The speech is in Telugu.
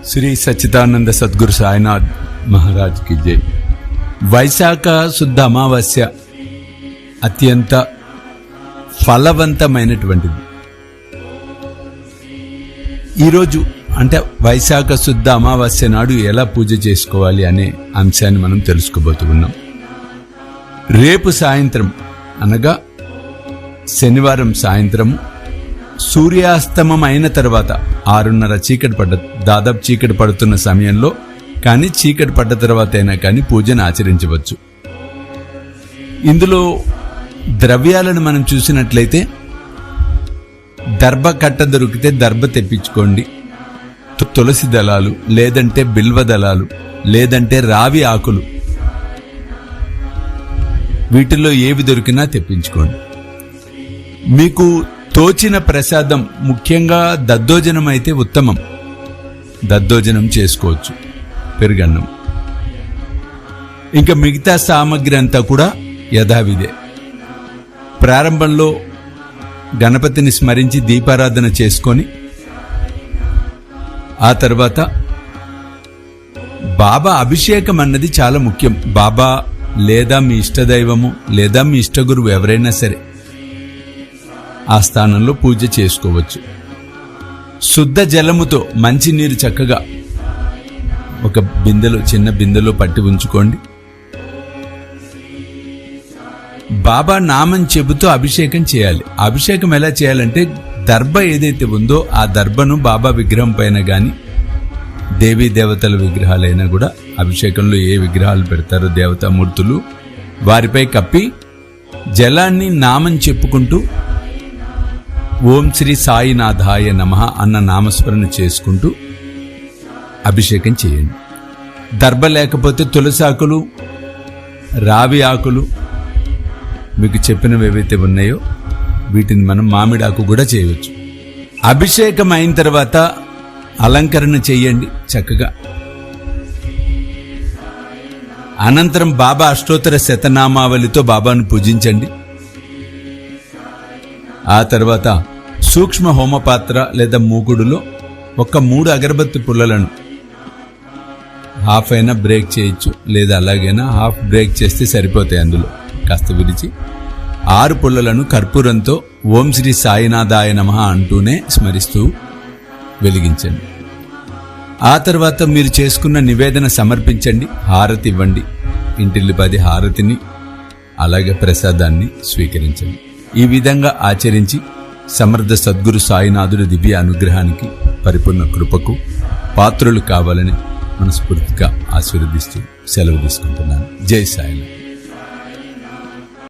శ్రీ సచ్చిదానంద సద్గురు సాయినాథ్ మహారాజ్ కి జై. వైశాఖ శుద్ధ అమావాస్య అత్యంత ఫలవంతమైనటువంటిది. ఈరోజు అంటే వైశాఖ శుద్ధ అమావాస్య నాడు ఎలా పూజ చేసుకోవాలి అనే అంశాన్ని మనం తెలుసుకోబోతున్నాం. రేపు సాయంత్రం అనగా శనివారం సాయంత్రం సూర్యాస్తమం అయిన తర్వాత 6:30 చీకటి దాదాపు చీకటి పడుతున్న సమయంలో కానీ చీకటి పడ్డ తర్వాత అయినా కానీ పూజను ఆచరించవచ్చు. ఇందులో ద్రవ్యాలను మనం చూసినట్లయితే దర్భ కట్ట దొరికితే దర్భ తెప్పించుకోండి, తులసి దళాలు లేదంటే బిల్వ దళాలు లేదంటే రావి ఆకులు, వీటిల్లో ఏవి దొరికినా తెప్పించుకోండి. మీకు తోచిన ప్రసాదం ముఖ్యంగా దద్దోజనం అయితే ఉత్తమం. దద్దోజనం చేసుకోవచ్చు, పెరుగన్నం. ఇంకా మిగతా సామగ్రి అంతా కూడా యథావిధే. ప్రారంభంలో గణపతిని స్మరించి దీపారాధన చేసుకొని ఆ తర్వాత బాబా అభిషేకం అన్నది చాలా ముఖ్యం. బాబా లేదా మీ ఇష్టదైవము లేదా మీ ఇష్టగురువు ఎవరైనా సరే ఆ స్థానంలో పూజ చేసుకోవచ్చు. శుద్ధ జలముతో మంచినీరు చక్కగా ఒక బిందెలో చిన్న బిందెలో పట్టి ఉంచుకోండి. బాబా నామం చెబుతూ అభిషేకం చేయాలి. అభిషేకం ఎలా చేయాలంటే దర్భ ఏదైతే ఉందో ఆ దర్భను బాబా విగ్రహం పైన గాని దేవీ దేవతల విగ్రహాలైనా కూడా అభిషేకంలో ఏ విగ్రహాలు పెడతారో దేవతామూర్తులు వారిపై కప్పి జలాన్ని నామం చెప్పుకుంటూ ఓం శ్రీ సాయినాథాయ నమః అన్న నామస్మరణ చేసుకుంటూ అభిషేకం చేయండి. దర్భ లేకపోతే తులసి ఆకులు, రావి ఆకులు మీకు చెప్పినవి ఏవైతే ఉన్నాయో వీటిని మనం మామిడాకు కూడా చేయవచ్చు. అభిషేకం అయిన తర్వాత అలంకరణ చేయండి చక్కగా. అనంతరం బాబా అష్టోత్తర శతనామావళితో బాబాను పూజించండి. ఆ తర్వాత సూక్ష్మ హోమపాత్ర లేదా మూకుడులో ఒక 3 అగరబత్తి పుల్లలను హాఫ్ అయినా బ్రేక్ చేయొచ్చు, లేదా అలాగైనా హాఫ్ బ్రేక్ చేస్తే సరిపోతాయి. అందులో కాస్త విరిచి 6 పుల్లలను కర్పూరంతో ఓం శ్రీ సాయినాథాయ నమః అంటూనే స్మరిస్తూ వెలిగించండి. ఆ తర్వాత మీరు చేసుకున్న నివేదన సమర్పించండి, హారతి ఇవ్వండి. ఇంటిల్లిపాది హారతిని అలాగే ప్రసాదాన్ని స్వీకరించండి. ఈ విధంగా ఆచరించి సమర్థ సద్గురు సాయినాథుడి దివ్య అనుగ్రహానికి పరిపూర్ణ కృపకు పాత్రులు కావాలని మనస్ఫూర్తిగా ఆశీర్వదిస్తూ సెలవు తీసుకుంటున్నాను. జై సాయినాథ్.